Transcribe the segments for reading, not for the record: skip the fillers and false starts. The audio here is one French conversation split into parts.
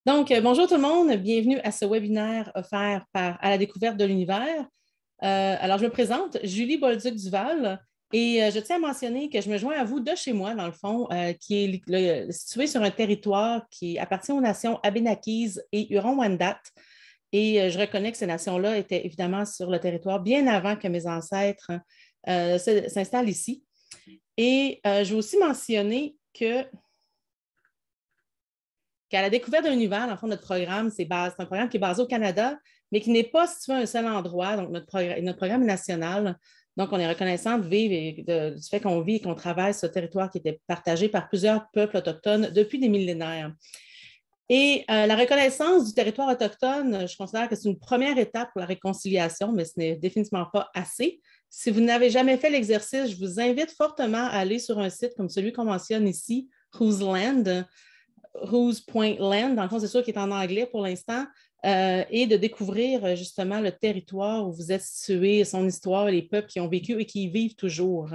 Bonjour tout le monde, bienvenue à ce webinaire offert par À la découverte de l'univers. Alors, je me présente, Julie Bolduc-Duval, et je tiens à mentionner que je me joins à vous de chez moi, dans le fond, qui est situé sur un territoire qui appartient aux nations Abénaquis et Huron-Wendat. Et je reconnais que ces nations-là étaient évidemment sur le territoire bien avant que mes ancêtres s'installent ici. Et je veux aussi mentionner qu'à la découverte de l'univers, dans le fond, notre programme, c'est un programme qui est basé au Canada, mais qui n'est pas situé à un seul endroit. Donc, notre programme est national. Donc, on est reconnaissant de vivre et du fait qu'on vit et qu'on travaille sur ce territoire qui était partagé par plusieurs peuples autochtones depuis des millénaires. Et la reconnaissance du territoire autochtone, je considère que c'est une première étape pour la réconciliation, mais ce n'est définitivement pas assez. Si vous n'avez jamais fait l'exercice, je vous invite fortement à aller sur un site comme celui qu'on mentionne ici, Whose Land, Whose Point Land, dans le fond, c'est sûr qu'il est en anglais pour l'instant, et de découvrir justement le territoire où vous êtes situé, son histoire, les peuples qui ont vécu et qui y vivent toujours.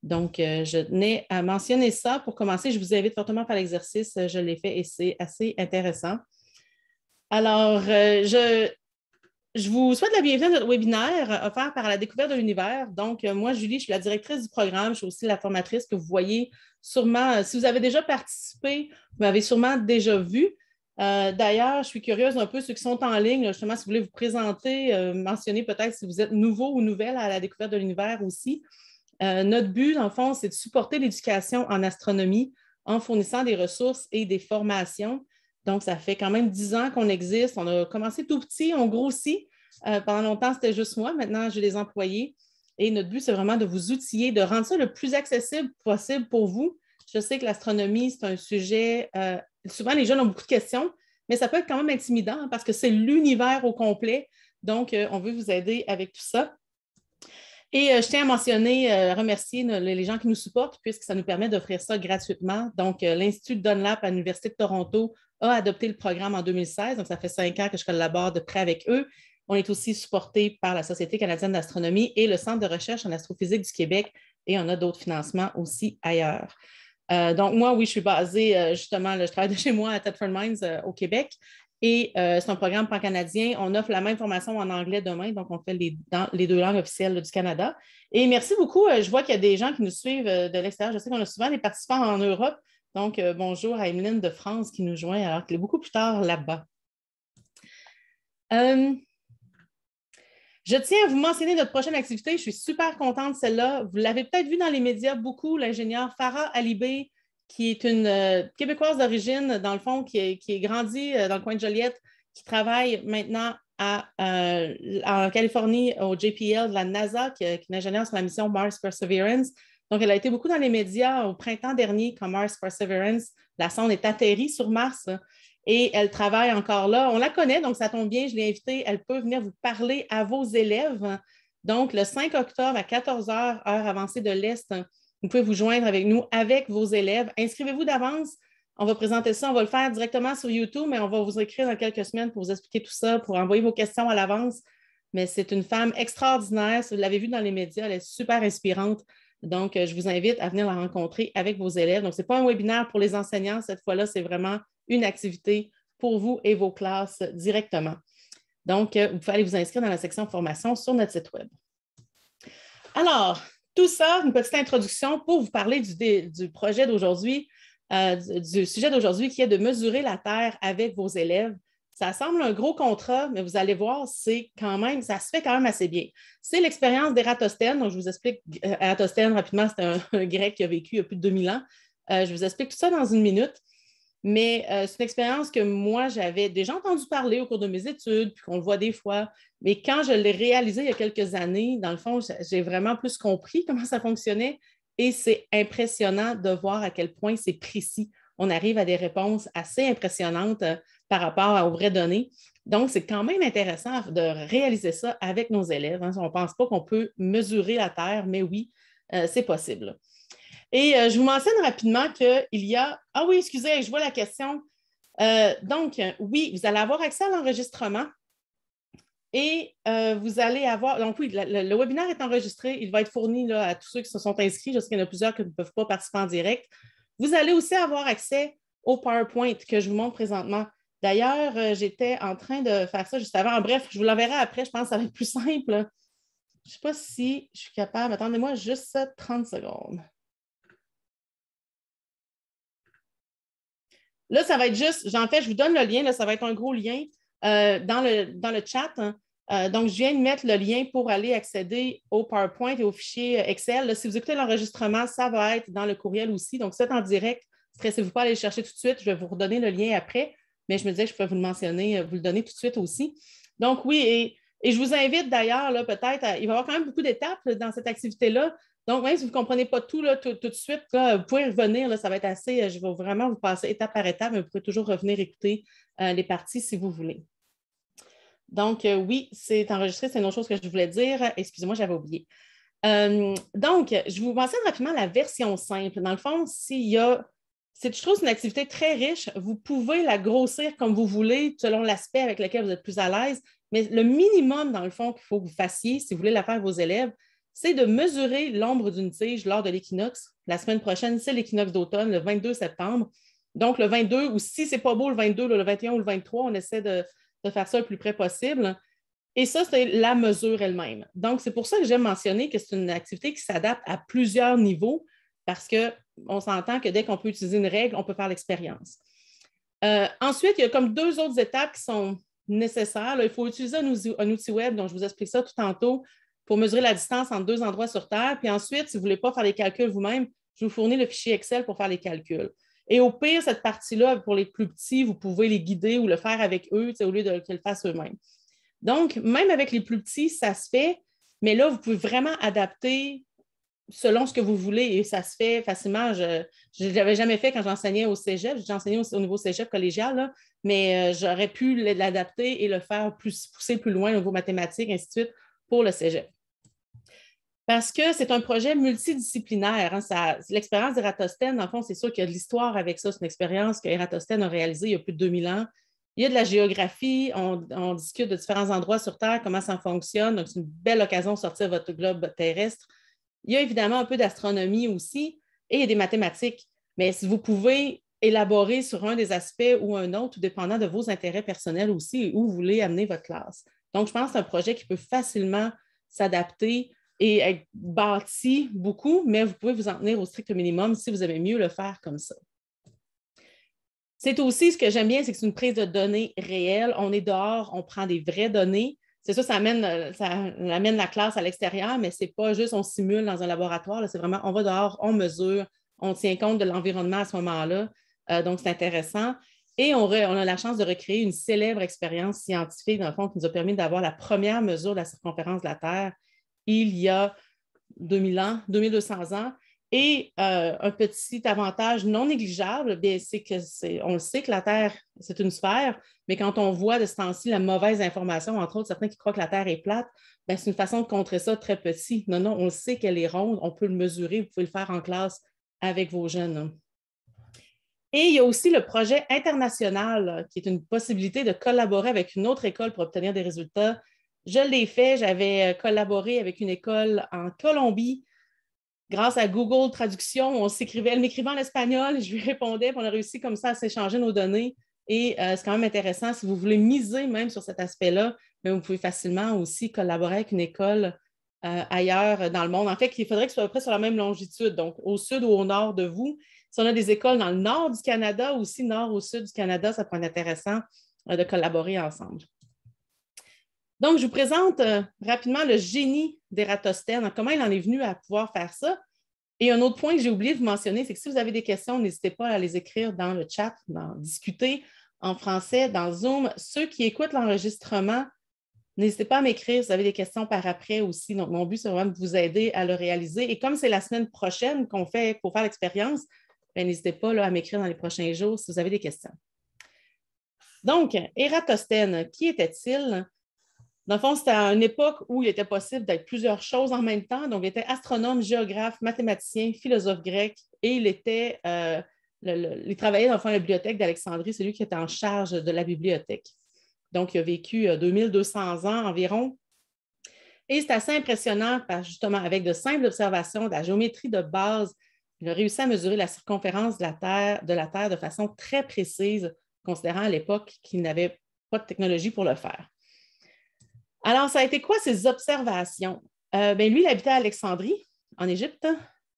Donc, je tenais à mentionner ça pour commencer. Je vous invite fortement à faire l'exercice. Je l'ai fait et c'est assez intéressant. Alors, je vous souhaite la bienvenue à notre webinaire offert par la découverte de l'univers. Donc, moi, Julie, je suis la directrice du programme. Je suis aussi la formatrice que vous voyez sûrement. Si vous avez déjà participé, vous m'avez sûrement déjà vu. D'ailleurs, je suis curieuse un peu, ceux qui sont en ligne, justement, si vous voulez vous présenter, mentionner peut-être si vous êtes nouveau ou nouvelle à la découverte de l'univers aussi. Notre but, dans le fond, c'est de supporter l'éducation en astronomie en fournissant des ressources et des formations. Donc, ça fait quand même 10 ans qu'on existe. On a commencé tout petit, on grossit. Pendant longtemps, c'était juste moi. Maintenant, j'ai des employés. Et notre but, c'est vraiment de vous outiller, de rendre ça le plus accessible possible pour vous. Je sais que l'astronomie, c'est un sujet, souvent les jeunes ont beaucoup de questions, mais ça peut être quand même intimidant hein, parce que c'est l'univers au complet. Donc, on veut vous aider avec tout ça. Et je tiens à mentionner, remercier les gens qui nous supportent, puisque ça nous permet d'offrir ça gratuitement. Donc, l'Institut Dunlap à l'Université de Toronto a adopté le programme en 2016. Donc, ça fait 5 ans que je collabore de près avec eux. On est aussi supporté par la Société canadienne d'astronomie et le Centre de recherche en astrophysique du Québec. Et on a d'autres financements aussi ailleurs. Donc, moi, oui, je suis basée justement, je travaille de chez moi à Thetford Mines au Québec. Et c'est un programme pan-canadien. On offre la même formation en anglais demain, donc on fait dans les deux langues officielles du Canada. Et merci beaucoup. Je vois qu'il y a des gens qui nous suivent de l'extérieur. Je sais qu'on a souvent des participants en Europe. Donc, bonjour à Emeline de France qui nous joint, alors qu'elle est beaucoup plus tard là-bas. Je tiens à vous mentionner notre prochaine activité. Je suis super contente de celle-là. Vous l'avez peut-être vu dans les médias beaucoup, l'ingénieure Farah Alibé, qui est une Québécoise d'origine, dans le fond, qui est grandie dans le coin de Joliette, qui travaille maintenant en Californie au JPL de la NASA, qui est une ingénieure sur la mission Mars Perseverance. Donc, elle a été beaucoup dans les médias au printemps dernier comme Mars Perseverance. La sonde est atterrie sur Mars et elle travaille encore là. On la connaît, donc ça tombe bien, je l'ai invitée. Elle peut venir vous parler à vos élèves. Donc, le 5 octobre à 14 h, heure avancée de l'Est, vous pouvez vous joindre avec nous, avec vos élèves. Inscrivez-vous d'avance. On va présenter ça. On va le faire directement sur YouTube, mais on va vous écrire dans quelques semaines pour vous expliquer tout ça, pour envoyer vos questions à l'avance. Mais c'est une femme extraordinaire. Si vous l'avez vue dans les médias, elle est super inspirante. Donc, je vous invite à venir la rencontrer avec vos élèves. Donc, ce n'est pas un webinaire pour les enseignants. Cette fois-là, c'est vraiment une activité pour vous et vos classes directement. Donc, vous pouvez aller vous inscrire dans la section formation sur notre site Web. Alors, tout ça, une petite introduction pour vous parler du projet d'aujourd'hui, du sujet d'aujourd'hui qui est de mesurer la Terre avec vos élèves. Ça semble un gros contrat, mais vous allez voir, c'est quand même, ça se fait quand même assez bien. C'est l'expérience d'Ératosthène. Donc, je vous explique Ératosthène rapidement, c'est un grec qui a vécu il y a plus de 2000 ans. Je vous explique tout ça dans une minute. Mais c'est une expérience que moi, j'avais déjà entendu parler au cours de mes études, puis qu'on le voit des fois. Mais quand je l'ai réalisé il y a quelques années, dans le fond, j'ai vraiment plus compris comment ça fonctionnait. Et c'est impressionnant de voir à quel point c'est précis. On arrive à des réponses assez impressionnantes par rapport aux vraies données. Donc, c'est quand même intéressant de réaliser ça avec nos élèves. Hein. On ne pense pas qu'on peut mesurer la Terre, mais oui, c'est possible. Et je vous mentionne rapidement qu'il y a... Ah oui, excusez, je vois la question. Donc, oui, vous allez avoir accès à l'enregistrement et vous allez avoir... Donc oui, le webinaire est enregistré. Il va être fourni là, à tous ceux qui se sont inscrits. Je sais qu'il y en a plusieurs qui ne peuvent pas participer en direct. Vous allez aussi avoir accès au PowerPoint que je vous montre présentement. D'ailleurs, j'étais en train de faire ça juste avant. Bref, je vous l'enverrai après, je pense que ça va être plus simple. Je ne sais pas si je suis capable. Attendez-moi juste 30 secondes. Là, ça va être juste, en fait, je vous donne le lien, là, ça va être un gros lien dans le chat. Hein. Donc, je viens de mettre le lien pour aller accéder au PowerPoint et au fichier Excel. Là, si vous écoutez l'enregistrement, ça va être dans le courriel aussi. Donc, c'est en direct. Ne stressez-vous pas à aller le chercher tout de suite. Je vais vous redonner le lien après, mais je me disais que je peux vous le mentionner, vous le donner tout de suite aussi. Donc, oui, et je vous invite d'ailleurs, peut-être, il va y avoir quand même beaucoup d'étapes dans cette activité-là. Donc, même si vous ne comprenez pas tout, là, tout de suite, là, vous pouvez revenir, là, ça va être assez, je vais vraiment vous passer étape par étape, mais vous pouvez toujours revenir écouter les parties si vous voulez. Donc, oui, c'est enregistré, c'est une autre chose que je voulais dire. Excusez-moi, j'avais oublié. Donc, je vous mentionne rapidement la version simple. Dans le fond, je trouve que c'est une activité très riche. Vous pouvez la grossir comme vous voulez, selon l'aspect avec lequel vous êtes plus à l'aise. Mais le minimum, dans le fond, qu'il faut que vous fassiez, si vous voulez la faire avec vos élèves, c'est de mesurer l'ombre d'une tige lors de l'équinoxe. La semaine prochaine, c'est l'équinoxe d'automne, le 22 septembre. Donc, le 22, ou si ce n'est pas beau le 22, le 21 ou le 23, on essaie de faire ça le plus près possible. Et ça, c'est la mesure elle-même. Donc, c'est pour ça que j'aime mentionner que c'est une activité qui s'adapte à plusieurs niveaux parce qu'on s'entend que dès qu'on peut utiliser une règle, on peut faire l'expérience. Ensuite, il y a comme 2 autres étapes qui sont nécessaires. Là, il faut utiliser un outil web, dont je vous explique ça tout tantôt, pour mesurer la distance entre 2 endroits sur Terre. Puis ensuite, si vous ne voulez pas faire les calculs vous-même, je vous fournis le fichier Excel pour faire les calculs. Et au pire, cette partie-là, pour les plus petits, vous pouvez les guider ou le faire avec eux au lieu de qu'ils le fassent eux-mêmes. Donc, même avec les plus petits, ça se fait, mais là, vous pouvez vraiment adapter selon ce que vous voulez et ça se fait facilement. Je ne l'avais jamais fait quand j'enseignais au cégep. J'ai enseigné au niveau cégep collégial, là, mais j'aurais pu l'adapter et le faire pousser plus loin au niveau mathématique, ainsi de suite, pour le cégep. Parce que c'est un projet multidisciplinaire. Hein, l'expérience d'Ératosthène, en fond, c'est sûr qu'il y a de l'histoire avec ça. C'est une expérience qu'Ératosthène a réalisée il y a plus de 2000 ans. Il y a de la géographie, on discute de différents endroits sur Terre, comment ça fonctionne. Donc, c'est une belle occasion de sortir votre globe terrestre. Il y a évidemment un peu d'astronomie aussi et il y a des mathématiques. Mais si vous pouvez élaborer sur un des aspects ou un autre, tout dépendant de vos intérêts personnels aussi et où vous voulez amener votre classe. Donc, je pense que c'est un projet qui peut facilement s'adapter et être bâti beaucoup, mais vous pouvez vous en tenir au strict minimum si vous aimez mieux le faire comme ça. C'est aussi, ce que j'aime bien, c'est que c'est une prise de données réelle. On est dehors, on prend des vraies données. C'est ça, ça amène la classe à l'extérieur, mais ce n'est pas juste on simule dans un laboratoire. C'est vraiment, on va dehors, on mesure, on tient compte de l'environnement à ce moment-là. Donc, c'est intéressant. Et on a la chance de recréer une célèbre expérience scientifique, dans le fond, qui nous a permis d'avoir la première mesure de la circonférence de la Terre il y a 2000 ans, 2200 ans. Et un petit avantage non négligeable, c'est qu'on le sait que la Terre, c'est une sphère, mais quand on voit de ce temps-ci la mauvaise information, entre autres, certains qui croient que la Terre est plate, c'est une façon de contrer ça très petit. Non, non, on le sait qu'elle est ronde, on peut le mesurer, vous pouvez le faire en classe avec vos jeunes. Et il y a aussi le projet international, qui est une possibilité de collaborer avec une autre école pour obtenir des résultats. Je l'ai fait, j'avais collaboré avec une école en Colombie. Grâce à Google Traduction, elle m'écrivait en espagnol, je lui répondais, puis on a réussi comme ça à s'échanger nos données. Et c'est quand même intéressant, si vous voulez miser même sur cet aspect-là, vous pouvez facilement aussi collaborer avec une école ailleurs dans le monde. En fait, il faudrait que ce soit à peu près sur la même longitude, donc au sud ou au nord de vous. Si on a des écoles dans le nord du Canada, aussi nord ou sud du Canada, ça pourrait être intéressant de collaborer ensemble. Donc, je vous présente rapidement le génie d'Ératosthène, comment il en est venu à pouvoir faire ça. Et un autre point que j'ai oublié de vous mentionner, c'est que si vous avez des questions, n'hésitez pas à les écrire dans le chat, d'en discuter en français, dans Zoom. Ceux qui écoutent l'enregistrement, n'hésitez pas à m'écrire si vous avez des questions par après aussi. Donc, mon but, c'est vraiment de vous aider à le réaliser. Et comme c'est la semaine prochaine qu'on fait pour faire l'expérience, n'hésitez pas à m'écrire dans les prochains jours si vous avez des questions. Donc, Ératosthène, qui était-il? Dans le fond, c'était à une époque où il était possible d'être plusieurs choses en même temps. Donc, il était astronome, géographe, mathématicien, philosophe grec et il travaillait dans le fond à la bibliothèque d'Alexandrie. C'est lui qui était en charge de la bibliothèque. Donc, il a vécu 2200 ans environ. Et c'est assez impressionnant parce justement, avec de simples observations, de la géométrie de base, il a réussi à mesurer la circonférence de la Terre de façon très précise considérant à l'époque qu'il n'avait pas de technologie pour le faire. Alors, ça a été quoi ses observations? Lui, il habitait à Alexandrie, en Égypte,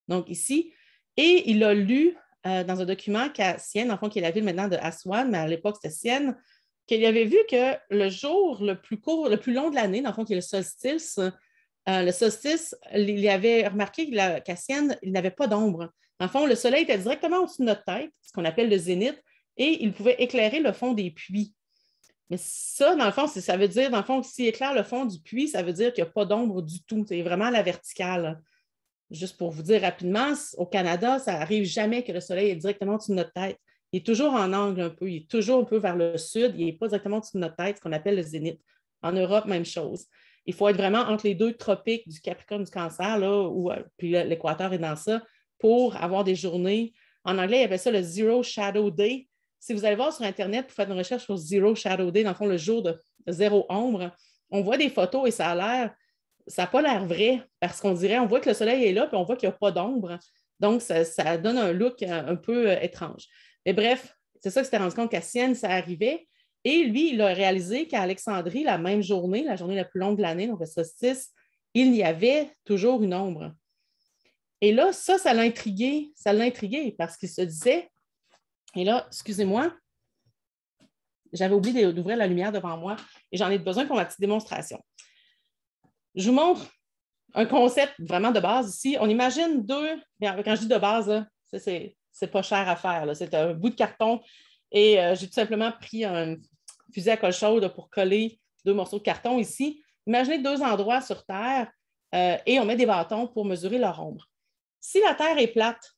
donc ici, et il a lu dans un document qu'à Sienne, en fond, qui est la ville maintenant de Aswan, mais à l'époque, c'était Sienne, qu'il avait vu que le jour le plus court, le plus long de l'année, dans le fond, qui est le solstice, il avait remarqué qu'à Sienne, il n'avait pas d'ombre. Dans le fond, le soleil était directement au-dessus de notre tête, ce qu'on appelle le zénith, et il pouvait éclairer le fond des puits. Mais ça, dans le fond, ça veut dire, dans le fond, que s'il éclaire le fond du puits, ça veut dire qu'il n'y a pas d'ombre du tout. C'est vraiment à la verticale. Juste pour vous dire rapidement, au Canada, ça n'arrive jamais que le soleil est directement au-dessus de notre tête. Il est toujours en angle un peu. Il est toujours un peu vers le sud. Il n'est pas directement au-dessus de notre tête, ce qu'on appelle le zénith. En Europe, même chose. Il faut être vraiment entre les deux tropiques du Capricorne, du Cancer, là, puis l'équateur est dans ça, pour avoir des journées. En anglais, ils appellent ça le Zero Shadow Day. Si vous allez voir sur Internet, pour faire une recherche sur Zero Shadow Day, dans le fond, le jour de zéro ombre, on voit des photos et ça n'a pas l'air vrai parce qu'on dirait, on voit que le soleil est là puis on voit qu'il n'y a pas d'ombre. Donc, ça donne un look un peu étrange. Mais bref, c'est ça que s'était rendu compte qu'à Sienne, ça arrivait. Et lui, il a réalisé qu'à Alexandrie, la même journée, la journée la plus longue de l'année, donc le solstice, il y avait toujours une ombre. Et là, ça l'a intrigué parce qu'il se disait, et là, excusez-moi, j'avais oublié d'ouvrir la lumière devant moi et j'en ai besoin pour ma petite démonstration. Je vous montre un concept vraiment de base ici. On imagine deux, quand je dis de base, là, c'est pas cher à faire. C'est un bout de carton et j'ai tout simplement pris un fusil à colle chaude pour coller deux morceaux de carton ici. Imaginez deux endroits sur Terre et on met des bâtons pour mesurer leur ombre. Si la Terre est plate,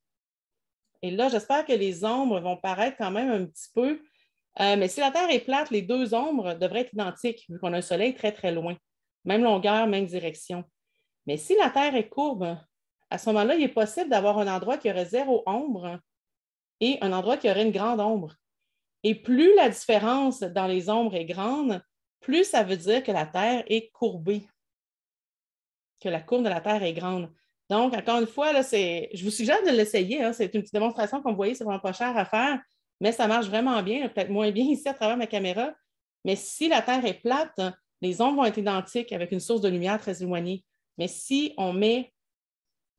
et là, j'espère que les ombres vont paraître quand même un petit peu, mais si la Terre est plate, les deux ombres devraient être identiques, vu qu'on a un soleil très, très loin. Même longueur, même direction. Mais si la Terre est courbe, à ce moment-là, il est possible d'avoir un endroit qui aurait zéro ombre et un endroit qui aurait une grande ombre. Et plus la différence dans les ombres est grande, plus ça veut dire que la Terre est courbée, que la courbe de la Terre est grande. Donc, encore une fois, là, je vous suggère de l'essayer. Hein. C'est une petite démonstration, comme vous voyez, c'est vraiment pas cher à faire, mais ça marche vraiment bien, peut-être moins bien ici à travers ma caméra. Mais si la Terre est plate, les ombres vont être identiques avec une source de lumière très éloignée. Mais si on met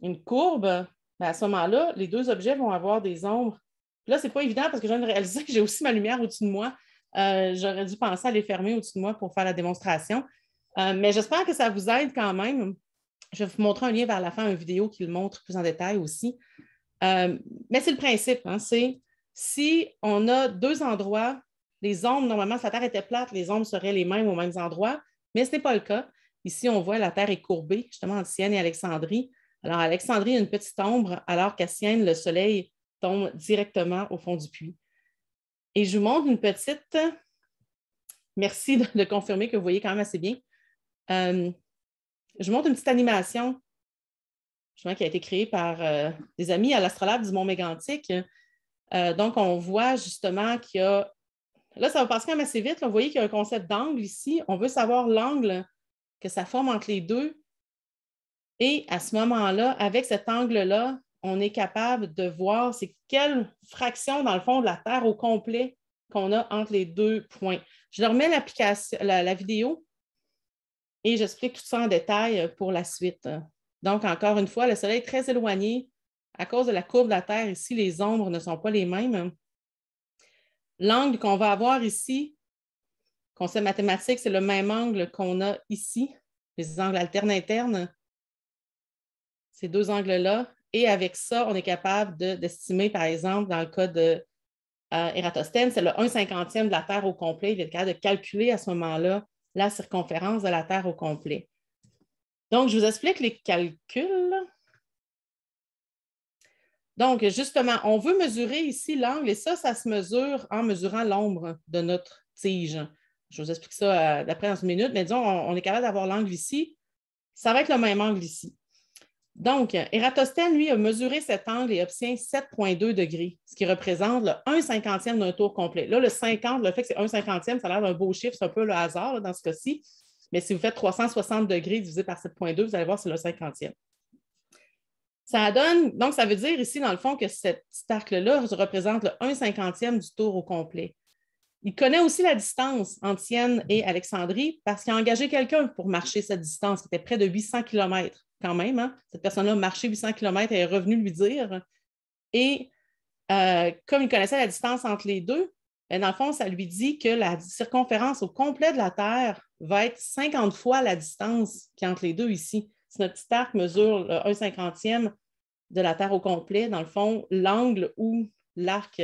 une courbe, à ce moment-là, les deux objets vont avoir des ombres. Puis là, ce n'est pas évident parce que je viens de réaliser que j'ai aussi ma lumière au-dessus de moi. J'aurais dû penser à les fermer au-dessus de moi pour faire la démonstration. Mais j'espère que ça vous aide quand même. Je vais vous montrer un lien vers la fin, une vidéo qui le montre plus en détail aussi. Mais c'est le principe. Hein, c'est si on a deux endroits, les ombres, normalement, si la Terre était plate, les ombres seraient les mêmes aux mêmes endroits, mais ce n'est pas le cas. Ici, on voit la Terre est courbée, justement, entre Sienne et Alexandrie. Alors, à Alexandrie, il y a une petite ombre, alors qu'à Sienne, le soleil tombe directement au fond du puits. Et je vous montre une petite... Merci de confirmer que vous voyez quand même assez bien. Je vous montre une petite animation justement, qui a été créée par des amis à l'Astrolabe du Mont-Mégantic. Donc, on voit justement qu'il y a... Là, ça va passer quand même assez vite. Là. Vous voyez qu'il y a un concept d'angle ici. On veut savoir l'angle que ça forme entre les deux. Et à ce moment-là, avec cet angle-là, on est capable de voir c'est quelle fraction, dans le fond, de la Terre au complet qu'on a entre les deux points. Je leur mets la vidéo et j'explique tout ça en détail pour la suite. Donc, encore une fois, le soleil est très éloigné. À cause de la courbe de la Terre, ici, les ombres ne sont pas les mêmes. L'angle qu'on va avoir ici, concept mathématique, c'est le même angle qu'on a ici, les angles alternes internes. Ces deux angles-là. Et avec ça, on est capable d'estimer, par exemple, dans le cas de Ératosthène, c'est le 1/50e de la Terre au complet. Il est capable de calculer à ce moment-là la circonférence de la Terre au complet. Donc, je vous explique les calculs. Donc, justement, on veut mesurer ici l'angle et ça se mesure en mesurant l'ombre de notre tige. Je vous explique ça d'après dans une minute, mais disons, on est capable d'avoir l'angle ici. Ça va être le même angle ici. Donc, Ératosthène, lui, a mesuré cet angle et obtient 7,2 degrés, ce qui représente le 1/50e d'un tour complet. Là, le 50, le fait que c'est 1/50e, ça a l'air d'un beau chiffre, c'est un peu le hasard là, dans ce cas-ci. Mais si vous faites 360 degrés divisé par 7,2, vous allez voir, c'est le 50e. Ça donne, donc, ça veut dire ici, dans le fond, que cet arc-là représente le 1/50e du tour au complet. Il connaît aussi la distance entre Sienne et Alexandrie parce qu'il a engagé quelqu'un pour marcher cette distance, qui était près de 800 km quand même. Hein? Cette personne-là a marché 800 km et est revenue lui dire. Et comme il connaissait la distance entre les deux, dans le fond, ça lui dit que la circonférence au complet de la Terre va être 50 fois la distance qui est entre les deux ici. Si notre petit arc mesure le 1/50e de la Terre au complet, dans le fond, l'angle où l'arc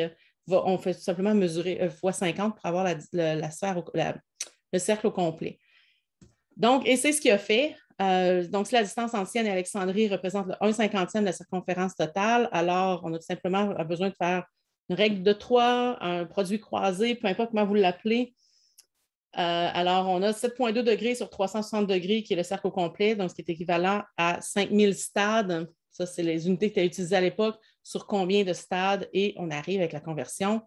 on fait tout simplement mesurer x 50 pour avoir la sphère, le cercle au complet. Donc, et c'est ce qu'il a fait. Donc, si la distance entre Sienne et Alexandrie représente le 1/50e de la circonférence totale, alors on a tout simplement besoin de faire une règle de 3, un produit croisé, peu importe comment vous l'appelez. Alors, on a 7,2 degrés sur 360 degrés qui est le cercle au complet, donc ce qui est équivalent à 5000 stades. Ça, c'est les unités qui étaient utilisées à l'époque, sur combien de stades, et on arrive avec la conversion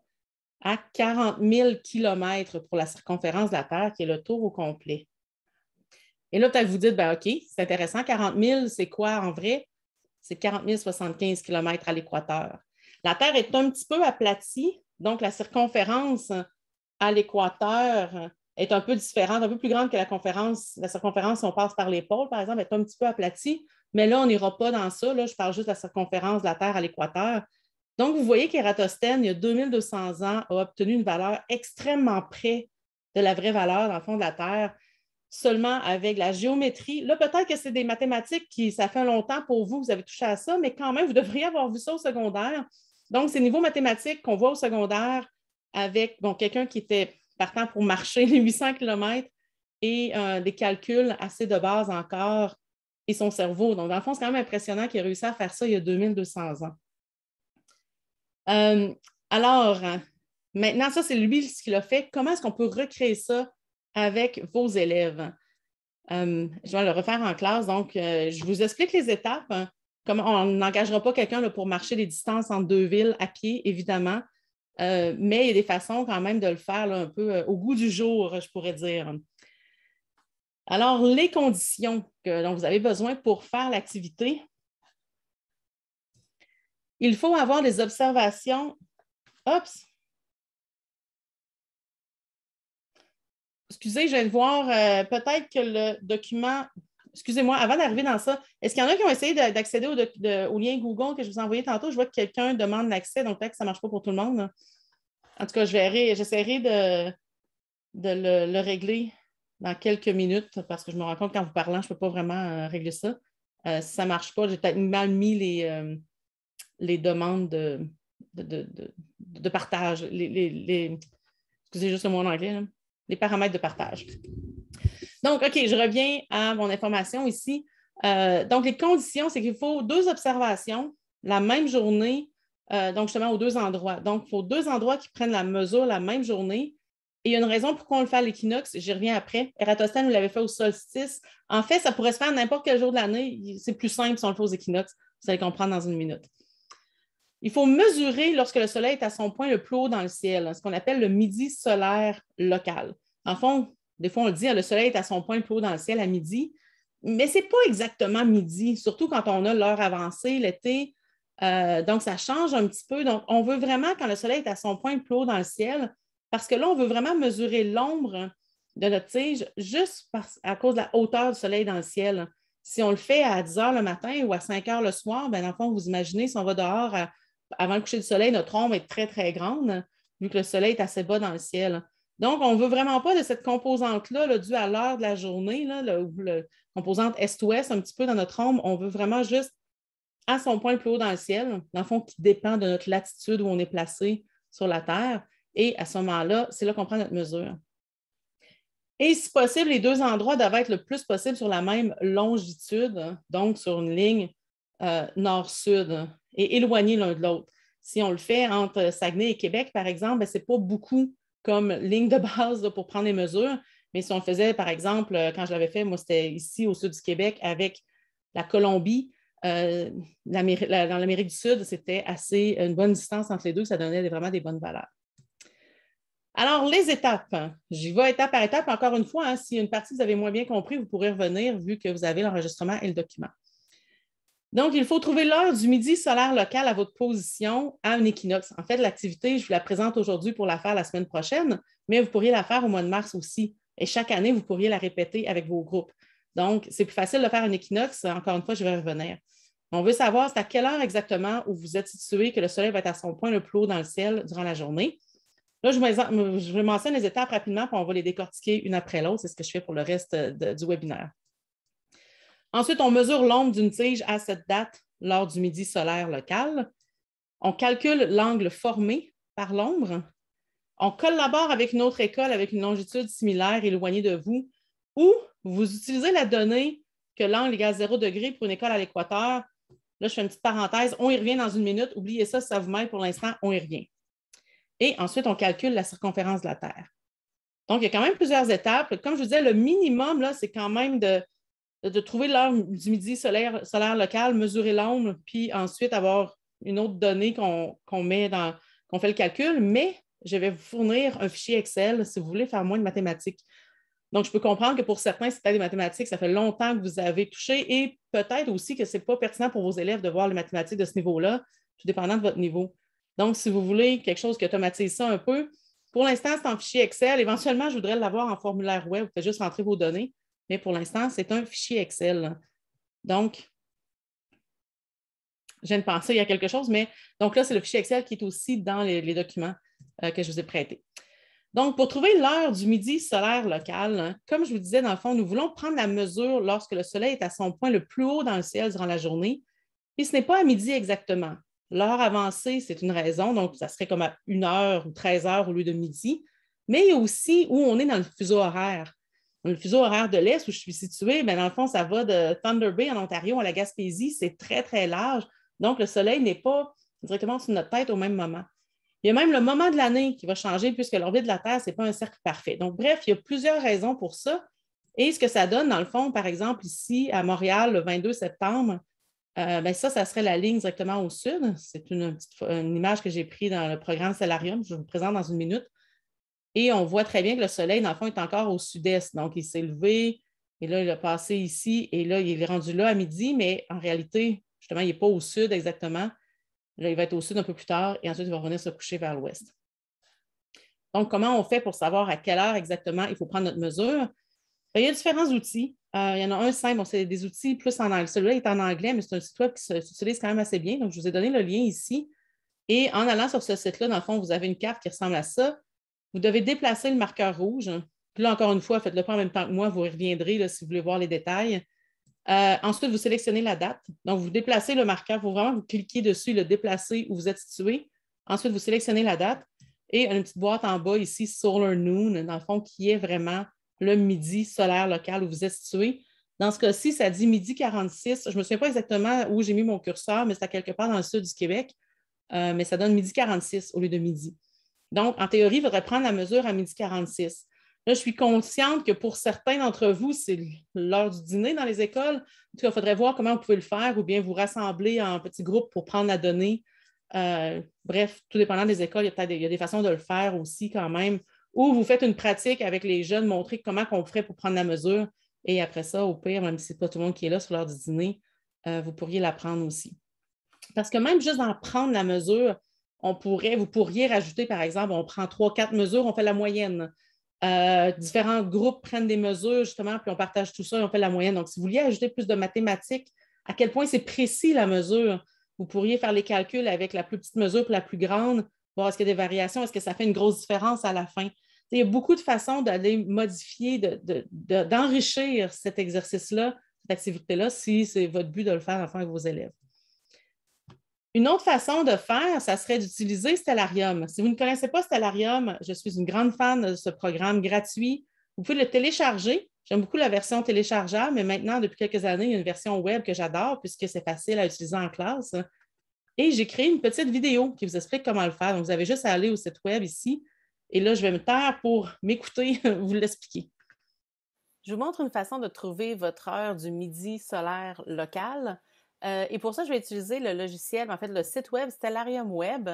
à 40 000 km pour la circonférence de la Terre, qui est le tour au complet. Et là, peut-être vous dites, ben, OK, c'est intéressant, 40 000, c'est quoi en vrai? C'est 40 075 km à l'équateur. La Terre est un petit peu aplatie, donc la circonférence à l'équateur est un peu différente, un peu plus grande que la circonférence si on passe par les pôles, par exemple, est un petit peu aplatie, mais là, on n'ira pas dans ça. Là, je parle juste de la circonférence de la Terre à l'équateur. Donc, vous voyez qu'Ératosthène, il y a 2200 ans, a obtenu une valeur extrêmement près de la vraie valeur, dans le fond, de la Terre, seulement avec la géométrie. Là, peut-être que c'est des mathématiques qui, ça fait longtemps pour vous, vous avez touché à ça, mais quand même, vous devriez avoir vu ça au secondaire. Donc, c'est niveau mathématiques qu'on voit au secondaire avec quelqu'un qui était partant pour marcher les 800 km et des calculs assez de base encore et son cerveau. Donc, dans le fond, c'est quand même impressionnant qu'il ait réussi à faire ça il y a 2200 ans. Alors, maintenant, ça, c'est lui ce qu'il a fait. Comment est-ce qu'on peut recréer ça avec vos élèves? Je vais le refaire en classe. Donc, je vous explique les étapes. Hein. Comme on n'engagera pas quelqu'un pour marcher les distances entre deux villes à pied, évidemment. Mais il y a des façons quand même de le faire là, un peu au goût du jour, je pourrais dire. Alors, les conditions dont vous avez besoin pour faire l'activité. Il faut avoir des observations. Oups! Excusez, je viens de voir peut-être que le document. Excusez-moi, avant d'arriver dans ça, est-ce qu'il y en a qui ont essayé d'accéder au lien Google que je vous ai envoyé tantôt? Je vois que quelqu'un demande l'accès, donc peut-être que ça ne marche pas pour tout le monde. Là. En tout cas, j'essaierai de le régler dans quelques minutes parce que je me rends compte qu'en vous parlant, je ne peux pas vraiment régler ça. Si ça ne marche pas, j'ai peut-être mal mis les demandes de partage. Excusez juste le mot en anglais. Là. Les paramètres de partage. Donc, OK, je reviens à mon information ici. Donc, les conditions, c'est qu'il faut 2 observations la même journée, donc justement aux 2 endroits. Donc, il faut 2 endroits qui prennent la mesure la même journée. Et il y a une raison pourquoi on le fait à l'équinoxe, j'y reviens après. Ératosthène, vous l'avez fait au solstice. En fait, ça pourrait se faire n'importe quel jour de l'année. C'est plus simple si on le fait aux équinoxes. Vous allez comprendre dans une minute. Il faut mesurer lorsque le soleil est à son point le plus haut dans le ciel, ce qu'on appelle le midi solaire local. En fond, des fois, on le dit, le soleil est à son point le plus haut dans le ciel à midi, mais ce n'est pas exactement midi, surtout quand on a l'heure avancée, l'été. Donc, ça change un petit peu. Donc, on veut vraiment, quand le soleil est à son point le plus haut dans le ciel, parce que là, on veut vraiment mesurer l'ombre de notre tige juste à cause de la hauteur du soleil dans le ciel. Si on le fait à 10 heures le matin ou à 5 heures le soir, bien, dans le fond, vous imaginez, si on va dehors avant le coucher du soleil, notre ombre est très, très grande, vu que le soleil est assez bas dans le ciel. Donc, on ne veut vraiment pas de cette composante-là, là, due à l'heure de la journée, là, la composante est-ouest, un petit peu dans notre ombre. On veut vraiment juste à son point le plus haut dans le ciel, dans le fond, qui dépend de notre latitude où on est placé sur la Terre. Et à ce moment-là, c'est là qu'on prend notre mesure. Et si possible, les 2 endroits doivent être le plus possible sur la même longitude, donc sur une ligne nord-sud, et éloignés l'un de l'autre. Si on le fait entre Saguenay et Québec, par exemple, ce n'est pas beaucoup comme ligne de base là, pour prendre les mesures, mais si on le faisait, par exemple, quand je l'avais fait, moi, c'était ici au sud du Québec avec la Colombie, dans l'Amérique du Sud, c'était assez une bonne distance entre les deux, ça donnait vraiment des bonnes valeurs. Alors, les étapes. J'y vais étape par étape. Encore une fois, si une partie vous avez moins bien compris, vous pourrez revenir vu que vous avez l'enregistrement et le document. Donc, il faut trouver l'heure du midi solaire local à votre position à un équinoxe. En fait, l'activité, je vous la présente aujourd'hui pour la faire la semaine prochaine, mais vous pourriez la faire au mois de mars aussi. Et chaque année, vous pourriez la répéter avec vos groupes. Donc, c'est plus facile de faire un équinoxe. Encore une fois, je vais revenir. On veut savoir c'est à quelle heure exactement où vous êtes situé que le soleil va être à son point le plus haut dans le ciel durant la journée. Là, je mentionne les étapes rapidement, puis on va les décortiquer une après l'autre. C'est ce que je fais pour le reste du webinaire. Ensuite, on mesure l'ombre d'une tige à cette date lors du midi solaire local. On calcule l'angle formé par l'ombre. On collabore avec une autre école avec une longitude similaire éloignée de vous, ou vous utilisez la donnée que l'angle égale 0 degré pour une école à l'équateur. Là, je fais une petite parenthèse. On y revient dans une minute. Oubliez ça, si ça vous mêle pour l'instant, on y revient. Et ensuite, on calcule la circonférence de la Terre. Donc, il y a quand même plusieurs étapes. Comme je vous disais, le minimum, là, c'est quand même de trouver l'heure du midi solaire local, mesurer l'ombre, puis ensuite avoir une autre donnée qu'on fait le calcul, mais je vais vous fournir un fichier Excel si vous voulez faire moins de mathématiques. Donc, je peux comprendre que pour certains, c'est peut-être des mathématiques, ça fait longtemps que vous avez touché et peut-être aussi que ce n'est pas pertinent pour vos élèves de voir les mathématiques de ce niveau-là, tout dépendant de votre niveau. Donc, si vous voulez quelque chose qui automatise ça un peu, pour l'instant, c'est en fichier Excel. Éventuellement, je voudrais l'avoir en formulaire web. Vous faites juste rentrer vos données. Mais pour l'instant, c'est un fichier Excel. Donc, je viens de penser, il y a quelque chose, mais donc là, c'est le fichier Excel qui est aussi dans les documents que je vous ai prêtés. Donc, pour trouver l'heure du midi solaire local, comme je vous disais, dans le fond, nous voulons prendre la mesure lorsque le soleil est à son point le plus haut dans le ciel durant la journée. Puis ce n'est pas à midi exactement. L'heure avancée, c'est une raison, donc ça serait comme à 1h ou 13h au lieu de midi. Mais il y a aussi où on est dans le fuseau horaire. Dans le fuseau horaire de l'Est où je suis située, bien, dans le fond, ça va de Thunder Bay en Ontario à la Gaspésie, c'est très, très large. Donc, le soleil n'est pas directement sur notre tête au même moment. Il y a même le moment de l'année qui va changer puisque l'orbite de la Terre, ce n'est pas un cercle parfait. Donc, bref, il y a plusieurs raisons pour ça. Et ce que ça donne, dans le fond, par exemple, ici à Montréal, le 22 septembre, ben ça serait la ligne directement au sud. C'est une image que j'ai prise dans le programme Stellarium. Je vous présente dans une minute. Et on voit très bien que le soleil, dans le fond, est encore au sud-est. Donc, il s'est levé et là, il a passé ici et là, il est rendu là à midi, mais en réalité, justement, il n'est pas au sud exactement. Là, il va être au sud un peu plus tard et ensuite, il va revenir se coucher vers l'ouest. Donc, comment on fait pour savoir à quelle heure exactement il faut prendre notre mesure? Il y a différents outils. Il y en a un simple, c'est des outils plus en anglais. Celui-là est en anglais, mais c'est un site web qui s'utilise quand même assez bien. Donc, je vous ai donné le lien ici. Et en allant sur ce site-là, dans le fond, vous avez une carte qui ressemble à ça. Vous devez déplacer le marqueur rouge. Puis là, encore une fois, faites-le pas en même temps que moi. Vous y reviendrez là, si vous voulez voir les détails. Ensuite, vous sélectionnez la date. Donc, vous déplacez le marqueur. Il faut vraiment vous cliquer dessus, le déplacer où vous êtes situé. Ensuite, vous sélectionnez la date et une petite boîte en bas ici, Solar Noon, dans le fond, qui est vraiment le midi solaire local où vous êtes situé. Dans ce cas-ci, ça dit midi 46. Je ne me souviens pas exactement où j'ai mis mon curseur, mais c'est à quelque part dans le sud du Québec. Mais ça donne midi 46 au lieu de midi. Donc, en théorie, il faudrait prendre la mesure à midi 46. Là, je suis consciente que pour certains d'entre vous, c'est l'heure du dîner dans les écoles. En tout cas, il faudrait voir comment vous pouvez le faire ou bien vous rassembler en petits groupes pour prendre la donnée. Bref, tout dépendant des écoles, il y a des façons de le faire aussi quand même. Ou vous faites une pratique avec les jeunes, montrer comment on ferait pour prendre la mesure. Et après ça, au pire, même si ce n'est pas tout le monde qui est là sur l'heure du dîner, vous pourriez la prendre aussi. Parce que même juste d'en prendre la mesure, vous pourriez rajouter, par exemple, on prend 3-4 mesures, on fait la moyenne. Différents groupes prennent des mesures, justement, puis on partage tout ça et on fait la moyenne. Donc, si vous vouliez ajouter plus de mathématiques, à quel point c'est précis la mesure, vous pourriez faire les calculs avec la plus petite mesure et la plus grande, voir est-ce qu'il y a des variations, est-ce que ça fait une grosse différence à la fin. Il y a beaucoup de façons d'aller modifier, d'enrichir cet exercice-là, cette activité-là, si c'est votre but de le faire enfin avec vos élèves. Une autre façon de faire, ça serait d'utiliser Stellarium. Si vous ne connaissez pas Stellarium, je suis une grande fan de ce programme gratuit. Vous pouvez le télécharger. J'aime beaucoup la version téléchargeable, mais maintenant, depuis quelques années, il y a une version web que j'adore puisque c'est facile à utiliser en classe. Et j'ai créé une petite vidéo qui vous explique comment le faire. Donc, vous avez juste à aller au site web ici. Et là, je vais me taire pour m'écouter, vous l'expliquer. Je vous montre une façon de trouver votre heure du midi solaire local. Et pour ça, je vais utiliser le logiciel, en fait, le site web Stellarium Web.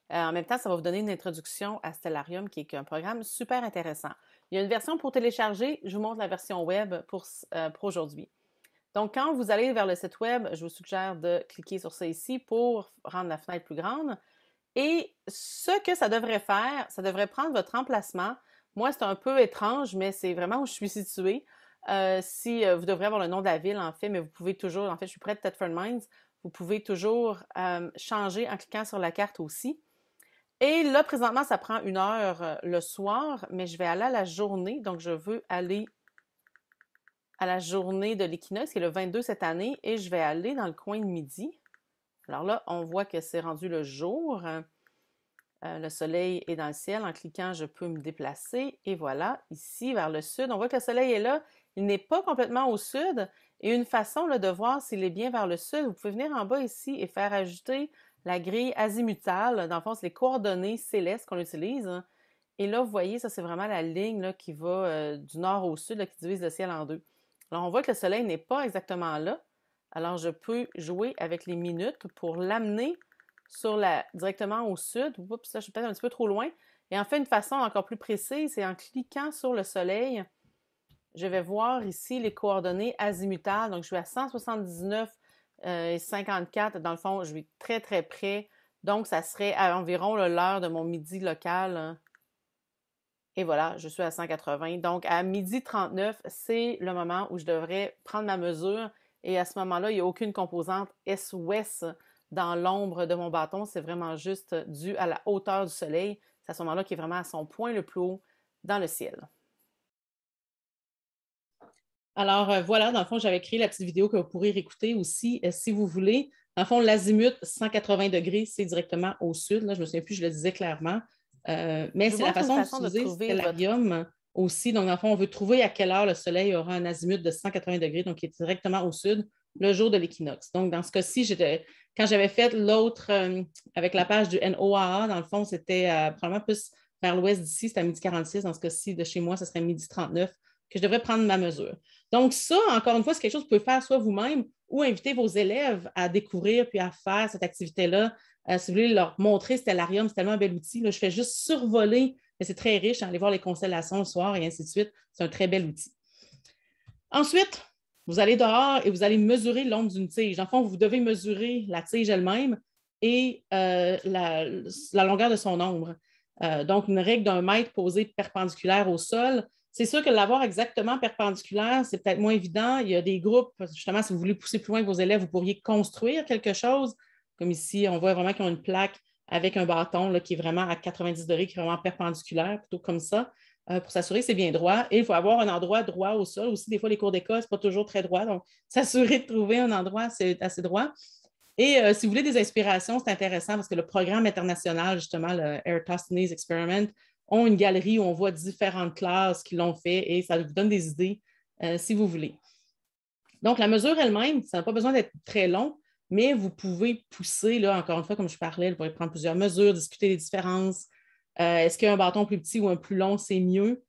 En même temps, ça va vous donner une introduction à Stellarium, qui est un programme super intéressant. Il y a une version pour télécharger. Je vous montre la version web pour aujourd'hui. Donc, quand vous allez vers le site web, je vous suggère de cliquer sur ça ici pour rendre la fenêtre plus grande. Et ce que ça devrait faire, ça devrait prendre votre emplacement. Moi, c'est un peu étrange, mais c'est vraiment où je suis située. Vous devrez avoir le nom de la ville, en fait, mais vous pouvez toujours, en fait, je suis près de Thetford Mines, vous pouvez toujours changer en cliquant sur la carte aussi. Et là, présentement, ça prend 1 heure le soir, mais je vais aller à la journée. Donc, je veux aller à la journée de l'équinoxe, qui est le 22 cette année, et je vais aller dans le coin de midi. Alors là, on voit que c'est rendu le jour. Le soleil est dans le ciel. En cliquant, je peux me déplacer. Et voilà, ici, vers le sud, on voit que le soleil est là. Il n'est pas complètement au sud. Et une façon là, de voir s'il est bien vers le sud, vous pouvez venir en bas ici et faire ajouter la grille azimutale. Dans le fond, c'est les coordonnées célestes qu'on utilise. Et là, vous voyez, ça, c'est vraiment la ligne là, qui va du nord au sud, là, qui divise le ciel en deux. Alors, on voit que le soleil n'est pas exactement là. Alors, je peux jouer avec les minutes pour l'amener directement au sud. Oups, là, je suis peut-être un petit peu trop loin. Et en fait, une façon encore plus précise, c'est en cliquant sur le soleil, je vais voir ici les coordonnées azimutales. Donc, je suis à 179,54. Dans le fond, je suis très, très près. Donc, ça serait à environ l'heure de mon midi local. Et voilà, je suis à 180. Donc, à 12h39, c'est le moment où je devrais prendre ma mesure. Et à ce moment-là, il n'y a aucune composante est-ouest dans l'ombre de mon bâton. C'est vraiment juste dû à la hauteur du soleil. C'est à ce moment-là qu'il est vraiment à son point le plus haut dans le ciel. Alors, voilà, dans le fond, j'avais créé la petite vidéo que vous pourrez réécouter aussi si vous voulez. Dans le fond, l'azimut 180 degrés, c'est directement au sud. Là, je ne me souviens plus, je le disais clairement. Mais c'est la façon d'utiliser le stellarium aussi. Donc, dans le fond, on veut trouver à quelle heure le soleil aura un azimut de 180 degrés, donc qui est directement au sud, le jour de l'équinoxe. Donc, dans ce cas-ci, quand j'avais fait l'autre avec la page du NOAA, dans le fond, c'était probablement plus vers l'ouest d'ici, c'était à 12h46. Dans ce cas-ci, de chez moi, ce serait 12h39 que je devrais prendre ma mesure. Donc, ça, encore une fois, c'est quelque chose que vous pouvez faire soit vous-même ou inviter vos élèves à découvrir puis à faire cette activité-là. Si vous voulez leur montrer Stellarium, c'est tellement un bel outil. Là, je fais juste survoler, mais c'est très riche. Aller voir les constellations le soir et ainsi de suite. C'est un très bel outil. Ensuite, vous allez dehors et vous allez mesurer l'ombre d'une tige. En fond, vous devez mesurer la tige elle-même et la longueur de son ombre. Donc, une règle d'1 mètre posée perpendiculaire au sol. C'est sûr que l'avoir exactement perpendiculaire, c'est peut-être moins évident. Il y a des groupes, justement, si vous voulez pousser plus loin que vos élèves, vous pourriez construire quelque chose. Comme ici, on voit vraiment qu'ils ont une plaque avec un bâton là, qui est vraiment à 90 degrés, qui est vraiment perpendiculaire, plutôt comme ça, pour s'assurer que c'est bien droit. Et il faut avoir un endroit droit au sol aussi. Des fois, les cours d'école, ce n'est pas toujours très droit. Donc, s'assurer de trouver un endroit assez droit. Et si vous voulez des inspirations, c'est intéressant parce que le programme international, justement, le Eratosthenes Experiment, ont une galerie où on voit différentes classes qui l'ont fait et ça vous donne des idées si vous voulez. Donc, la mesure elle-même, ça n'a pas besoin d'être très long, mais vous pouvez pousser, là, encore une fois, comme je parlais, vous pouvez prendre plusieurs mesures, discuter des différences. Est-ce qu'un bâton plus petit ou un plus long, c'est mieux?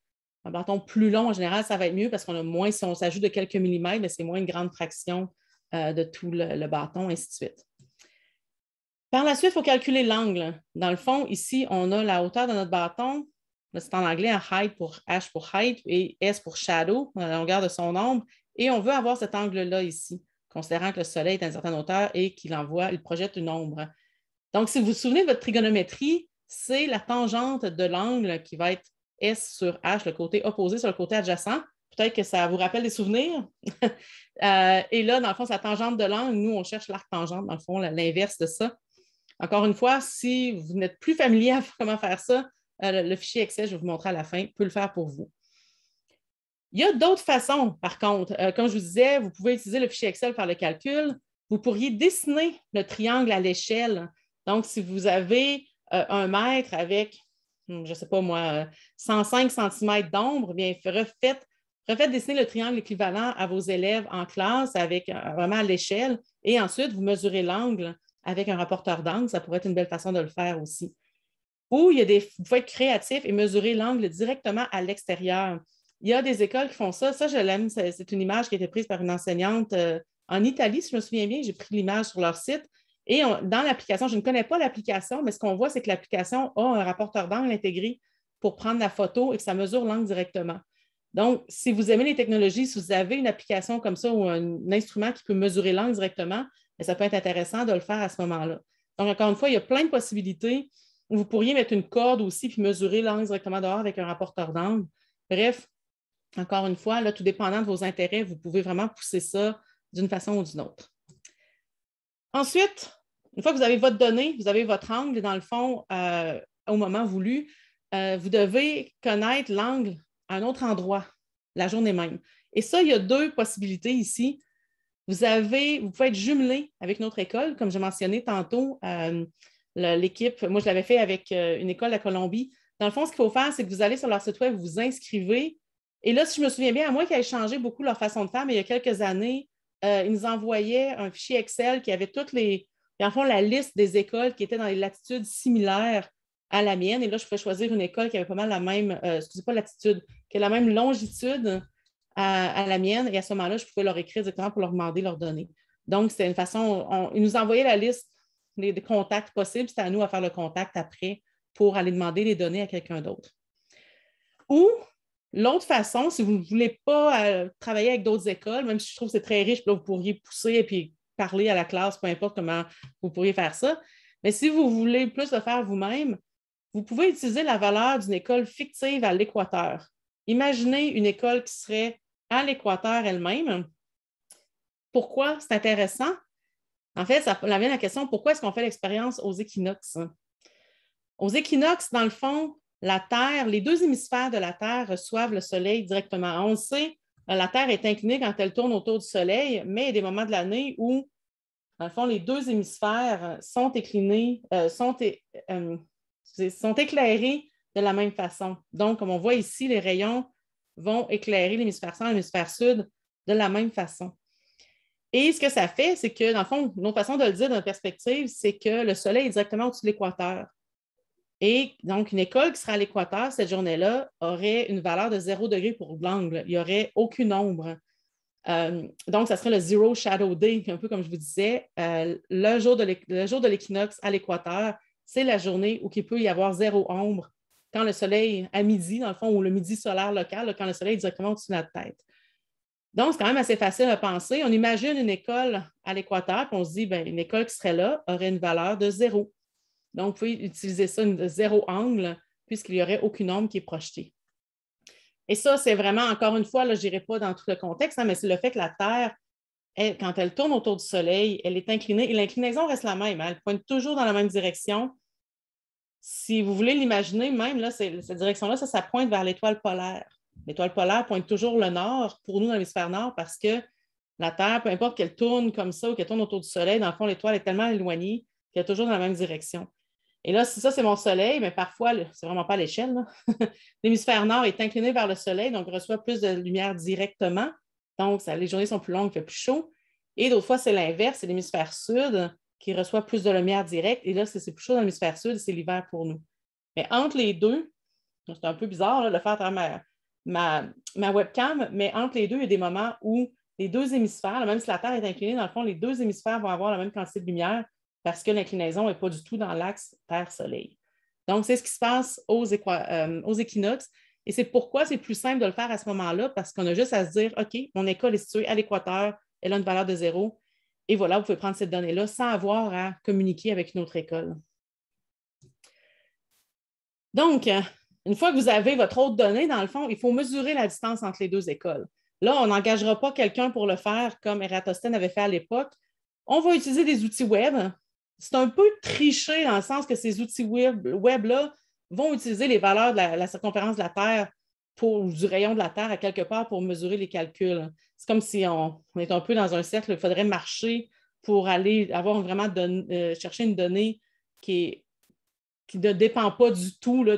Un bâton plus long, en général, ça va être mieux parce qu'on a moins, si on s'ajoute de quelques millimètres, mais c'est moins une grande fraction de tout le bâton, ainsi de suite. Par la suite, il faut calculer l'angle. Dans le fond, ici, on a la hauteur de notre bâton. C'est en anglais, height pour H pour height et S pour shadow, la longueur de son ombre. Et on veut avoir cet angle-là ici, considérant que le soleil est à une certaine hauteur et qu'il projette une ombre. Donc, si vous vous souvenez de votre trigonométrie, c'est la tangente de l'angle qui va être S sur H, le côté opposé sur le côté adjacent. Peut-être que ça vous rappelle des souvenirs. Et là, dans le fond, c'est la tangente de l'angle. Nous, on cherche l'arc tangente, dans le fond, l'inverse de ça. Encore une fois, si vous n'êtes plus familier à comment faire ça, le fichier Excel, je vais vous montrer à la fin, peut le faire pour vous. Il y a d'autres façons, par contre. Comme je vous disais, vous pouvez utiliser le fichier Excel pour faire le calcul. Vous pourriez dessiner le triangle à l'échelle. Donc, si vous avez 1 mètre avec, je ne sais pas moi, 105 cm d'ombre, bien, refaites dessiner le triangle équivalent à vos élèves en classe avec vraiment à l'échelle et ensuite, vous mesurez l'angle avec un rapporteur d'angle. Ça pourrait être une belle façon de le faire aussi. Ou vous pouvez être créatif et mesurer l'angle directement à l'extérieur. Il y a des écoles qui font ça. Ça, je l'aime. C'est une image qui a été prise par une enseignante en Italie, si je me souviens bien. J'ai pris l'image sur leur site. Et dans l'application, je ne connais pas l'application, mais ce qu'on voit, c'est que l'application a un rapporteur d'angle intégré pour prendre la photo et que ça mesure l'angle directement. Donc, si vous aimez les technologies, si vous avez une application comme ça ou un instrument qui peut mesurer l'angle directement, ça peut être intéressant de le faire à ce moment-là. Donc, encore une fois, il y a plein de possibilités. Vous pourriez mettre une corde aussi puis mesurer l'angle directement dehors avec un rapporteur d'angle. Bref, encore une fois, là, tout dépendant de vos intérêts, vous pouvez vraiment pousser ça d'une façon ou d'une autre. Ensuite, une fois que vous avez votre donnée, vous avez votre angle, dans le fond, au moment voulu, vous devez connaître l'angle à un autre endroit la journée même. Et ça, il y a deux possibilités ici. Vous pouvez être jumelé avec notre école, comme j'ai mentionné tantôt, l'équipe, moi je l'avais fait avec une école de la Colombie. Dans le fond, ce qu'il faut faire, c'est que vous allez sur leur site web, vous vous inscrivez. Et là, si je me souviens bien, à moins qu'ils aient changé beaucoup leur façon de faire, mais il y a quelques années, ils nous envoyaient un fichier Excel qui avait dans le fond, la liste des écoles qui étaient dans les latitudes similaires à la mienne. Et là, je pouvais choisir une école qui avait pas mal la même, pas latitude, qui a la même longitude à la mienne. Et à ce moment-là, je pouvais leur écrire directement pour leur demander leurs données. Donc, c'était une façon, ils nous envoyaient la liste des contacts possibles. C'était à nous à faire le contact après pour aller demander les données à quelqu'un d'autre. Ou l'autre façon, si vous ne voulez pas travailler avec d'autres écoles, même si je trouve que c'est très riche, là, vous pourriez pousser et puis parler à la classe, peu importe comment vous pourriez faire ça. Mais si vous voulez plus le faire vous-même, vous pouvez utiliser la valeur d'une école fictive à l'équateur. Imaginez une école qui serait à l'équateur elle-même. Pourquoi c'est intéressant? En fait, ça vient la question, pourquoi est-ce qu'on fait l'expérience aux équinoxes? Aux équinoxes, dans le fond, la Terre, les deux hémisphères de la Terre reçoivent le Soleil directement. On le sait, la Terre est inclinée quand elle tourne autour du Soleil, mais il y a des moments de l'année où, dans le fond, les deux hémisphères sont inclinés, sont éclairés de la même façon. Donc, comme on voit ici, les rayons vont éclairer l'hémisphère centre et l'hémisphère sud de la même façon. Et ce que ça fait, c'est que, dans le fond, une autre façon de le dire dans la perspective, c'est que le Soleil est directement au-dessus de l'équateur. Et donc, une école qui sera à l'équateur cette journée-là aurait une valeur de 0 degré pour l'angle. Il n'y aurait aucune ombre. Donc, ça serait le Zero Shadow Day, un peu comme je vous disais. Le jour de l'équinoxe à l'équateur, c'est la journée où il peut y avoir 0 ombre quand le soleil, à midi, dans le fond, ou le midi solaire local, là, quand le soleil est directement au-dessus de notre tête. Donc, c'est quand même assez facile à penser. On imagine une école à l'équateur, puis on se dit, bien, une école qui serait là aurait une valeur de 0. Donc, vous pouvez utiliser ça, de 0 angle, puisqu'il n'y aurait aucune ombre qui est projetée. Et ça, c'est vraiment, encore une fois, là, je n'irai pas dans tout le contexte, mais c'est le fait que la Terre, quand elle tourne autour du Soleil, elle est inclinée, et l'inclinaison reste la même. Elle pointe toujours dans la même direction. Si vous voulez l'imaginer, même, là, cette direction-là, ça pointe vers l'étoile polaire. L'étoile polaire pointe toujours le nord, pour nous, dans l'hémisphère nord, parce que la Terre, peu importe qu'elle tourne comme ça ou qu'elle tourne autour du Soleil, dans le fond, l'étoile est tellement éloignée qu'elle est toujours dans la même direction. Et là, si ça, c'est mon Soleil, mais parfois, c'est vraiment pas à l'échelle. L'hémisphère nord est incliné vers le Soleil, donc reçoit plus de lumière directement. Donc, les journées sont plus longues, il fait plus chaud. Et d'autres fois, c'est l'inverse, c'est l'hémisphère sud qui reçoit plus de lumière directe. Et là, c'est plus chaud dans l'hémisphère sud, c'est l'hiver pour nous. Mais entre les deux, c'est un peu bizarre là, de le faire à travers ma webcam, mais entre les deux, il y a des moments où les deux hémisphères, même si la Terre est inclinée, dans le fond, les deux hémisphères vont avoir la même quantité de lumière parce que l'inclinaison n'est pas du tout dans l'axe Terre-Soleil. Donc, c'est ce qui se passe aux équinoxes. Et c'est pourquoi c'est plus simple de le faire à ce moment-là, parce qu'on a juste à se dire, OK, mon école est située à l'équateur, elle a une valeur de 0. Et voilà, vous pouvez prendre cette donnée-là sans avoir à communiquer avec une autre école. Donc, une fois que vous avez votre autre donnée, dans le fond, il faut mesurer la distance entre les deux écoles. Là, on n'engagera pas quelqu'un pour le faire comme Eratosthène avait fait à l'époque. On va utiliser des outils web. C'est un peu triché dans le sens que ces outils web-là vont utiliser les valeurs de la circonférence de la Terre du rayon de la Terre à quelque part pour mesurer les calculs. C'est comme si on est un peu dans un cercle, il faudrait marcher pour aller avoir vraiment chercher une donnée qui ne dépend pas du tout là,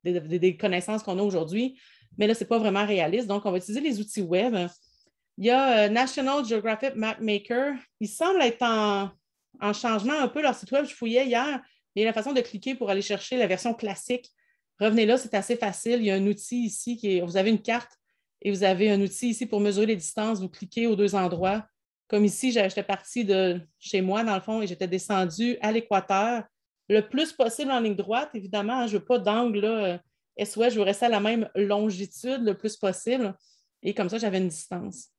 des connaissances qu'on a aujourd'hui. Mais là, ce n'est pas vraiment réaliste. Donc, on va utiliser les outils web. Il y a National Geographic Mapmaker. Il semble être en changement un peu leur site web. Je fouillais hier. Il y a la façon de cliquer pour aller chercher la version classique. Revenez là, c'est assez facile. Il y a un outil ici vous avez une carte et vous avez un outil ici pour mesurer les distances. Vous cliquez aux deux endroits. Comme ici, j'étais partie de chez moi, dans le fond, et j'étais descendue à l'équateur le plus possible en ligne droite. Évidemment, je ne veux pas d'angle Est-ce je veux rester à la même longitude le plus possible. Et comme ça, j'avais une distance.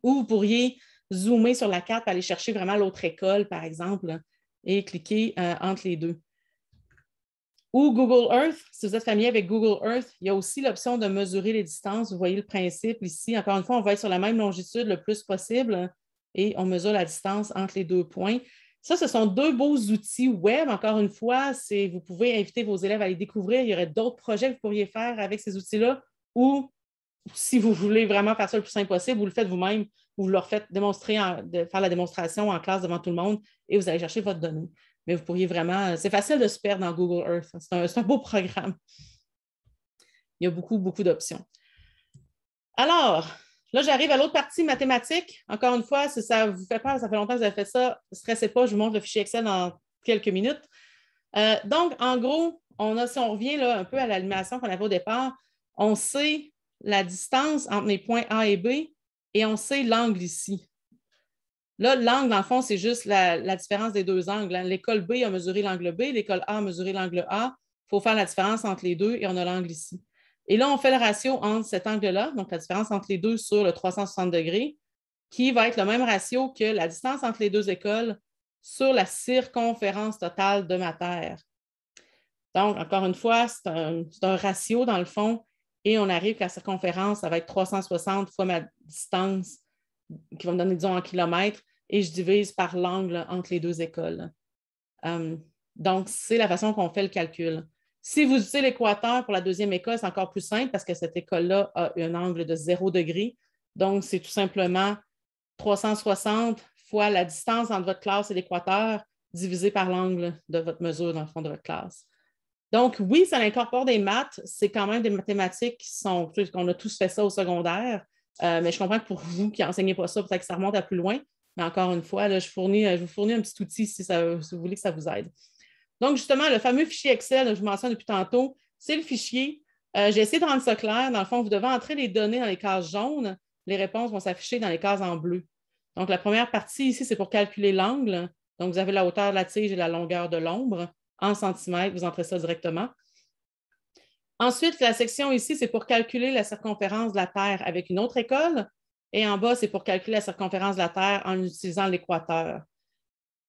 Ou vous pourriez zoomer sur la carte et aller chercher vraiment l'autre école, par exemple, et cliquer entre les deux. Ou Google Earth, si vous êtes familier avec Google Earth, il y a aussi l'option de mesurer les distances. Vous voyez le principe ici. Encore une fois, on va être sur la même longitude le plus possible et on mesure la distance entre les deux points. Ça, ce sont deux beaux outils web. Encore une fois, vous pouvez inviter vos élèves à les découvrir. Il y aurait d'autres projets que vous pourriez faire avec ces outils-là ou si vous voulez vraiment faire ça le plus simple possible, vous le faites vous-même, vous leur faites démontrer, faire la démonstration en classe devant tout le monde et vous allez chercher votre donnée. Mais vous pourriez vraiment, c'est facile de se perdre dans Google Earth. C'est un beau programme. Il y a beaucoup, beaucoup d'options. Alors, là, j'arrive à l'autre partie mathématique. Encore une fois, si ça vous fait peur, ça fait longtemps que vous avez fait ça, ne stressez pas, je vous montre le fichier Excel dans quelques minutes. Donc, en gros, si on revient là, un peu à l'animation qu'on avait au départ, on sait la distance entre les points A et B et on sait l'angle ici. Là, l'angle, dans le fond, c'est juste la différence des deux angles. L'école B a mesuré l'angle B, l'école A a mesuré l'angle A. Il faut faire la différence entre les deux et on a l'angle ici. Et là, on fait le ratio entre cet angle-là, donc la différence entre les deux sur le 360 degrés, qui va être le même ratio que la distance entre les deux écoles sur la circonférence totale de ma Terre. Donc, encore une fois, c'est un ratio dans le fond, et on arrive que la circonférence, ça va être 360 fois ma distance, qui va me donner, disons, en kilomètres, et je divise par l'angle entre les deux écoles. Donc, c'est la façon qu'on fait le calcul. Si vous utilisez l'équateur pour la deuxième école, c'est encore plus simple parce que cette école-là a un angle de 0 degré. Donc, c'est tout simplement 360 fois la distance entre votre classe et l'équateur divisé par l'angle de votre mesure dans le fond de votre classe. Donc, oui, ça incorpore des maths. C'est quand même des mathématiques qu'on a tous fait ça au secondaire. Mais je comprends que pour vous qui n'enseignez pas ça, peut-être que ça remonte à plus loin. Mais encore une fois, là, je vous fournis un petit outil si vous voulez que ça vous aide. Donc, justement, le fameux fichier Excel que je vous mentionne depuis tantôt, c'est le fichier. J'ai essayé de rendre ça clair. Dans le fond, vous devez entrer les données dans les cases jaunes. Les réponses vont s'afficher dans les cases en bleu. Donc, la première partie ici, c'est pour calculer l'angle. Donc, vous avez la hauteur de la tige et la longueur de l'ombre. En centimètres, vous entrez ça directement. Ensuite, la section ici, c'est pour calculer la circonférence de la Terre avec une autre école. Et en bas, c'est pour calculer la circonférence de la Terre en utilisant l'équateur.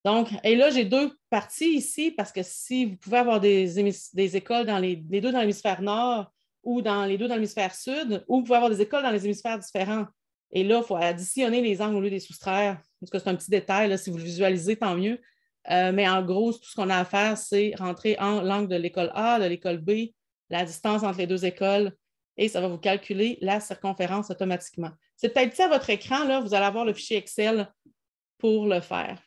Donc, et là, j'ai deux parties ici parce que si vous pouvez avoir des écoles dans les deux dans l'hémisphère nord ou dans les deux dans l'hémisphère sud, ou vous pouvez avoir des écoles dans les hémisphères différents. Et là, il faut additionner les angles au lieu des soustraire. Parce que c'est un petit détail, là, si vous le visualisez, tant mieux. Mais en gros, tout ce qu'on a à faire, c'est rentrer en l'angle de l'école A, de l'école B, la distance entre les deux écoles, et ça va vous calculer la circonférence automatiquement. C'est peut-être petit à votre écran, là, vous allez avoir le fichier Excel pour le faire.